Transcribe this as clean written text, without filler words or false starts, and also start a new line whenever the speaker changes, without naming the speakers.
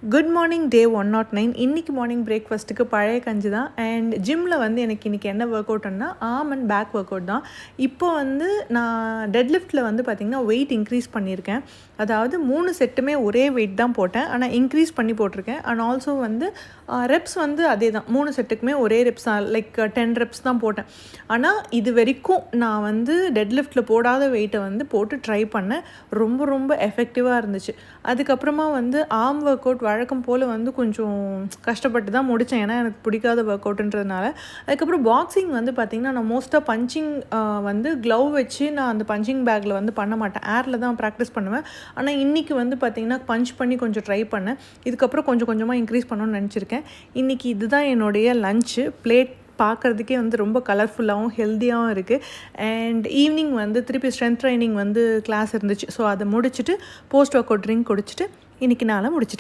Good morning டே 109. இன்றைக்கி morning பிரேக்ஃபாஸ்ட்டுக்கு பழைய கஞ்சி தான். அண்ட் ஜிம்மில் வந்து எனக்கு இன்றைக்கி என்ன ஒர்க் அவுட்னா arm and back work out தான். இப்போ வந்து நான் டெட் லிஃப்ட்டில் வந்து பார்த்திங்கன்னா வெயிட் இன்க்ரீஸ் பண்ணியிருக்கேன். அதாவது 3 செட்டுமே ஒரே வெயிட் தான் போட்டேன், ஆனால் இன்க்ரீஸ் பண்ணி போட்டிருக்கேன். அண்ட் ஆல்சோ வந்து ரெப்ஸ் வந்து அதே தான், 3 செட்டுக்குமே ஒரே ரெப்ஸ் தான், லைக் 10 ரெப்ஸ் தான் போட்டேன். ஆனால் இது வரைக்கும் நான் வந்து டெட் லிஃப்ட்டில் போடாத வெயிட்டை வந்து போட்டு ட்ரை பண்ணேன். ரொம்ப ரொம்ப எஃபெக்டிவாக இருந்துச்சு. அதுக்கப்புறமா வந்து ஆர்ம் ஒர்க் அவுட் வழக்கம் போல் வந்து கொஞ்சம் கஷ்டப்பட்டு தான் முடித்தேன், ஏன்னா எனக்கு பிடிக்காத ஒர்க் அவுட்டுன்றதுனால. அதுக்கப்புறம் பாக்ஸிங் வந்து பார்த்திங்கன்னா நான் மோஸ்ட்டாக பஞ்சிங் வந்து க்ளவ் வச்சு நான் அந்த பஞ்சிங் பேக்கில் வந்து பண்ண மாட்டேன், ஏரில் தான் ப்ராக்டிஸ் பண்ணுவேன். ஆனால் இன்றைக்கி வந்து பார்த்திங்கன்னா பஞ்ச் பண்ணி கொஞ்சம் ட்ரை பண்ணேன். இதுக்கப்புறம் கொஞ்சம் கொஞ்சமாக இன்க்ரீஸ் பண்ணணும்னு நினச்சிருக்கேன். இன்றைக்கி இதுதான் என்னுடைய லன்ச்சு. பிளேட் பார்க்குறதுக்கே வந்து ரொம்ப கலர்ஃபுல்லாகவும் ஹெல்த்தியாகவும் இருக்குது. அண்ட் ஈவினிங் வந்து திருப்பி ஸ்ட்ரென்த் ட்ரைனிங் வந்து கிளாஸ் இருந்துச்சு. ஸோ அதை முடிச்சுட்டு போஸ்ட் ஒர்க் அவுட் ட்ரிங்க் குடிச்சிட்டு இன்றைக்கி நாளை முடிச்சிட்டேன்.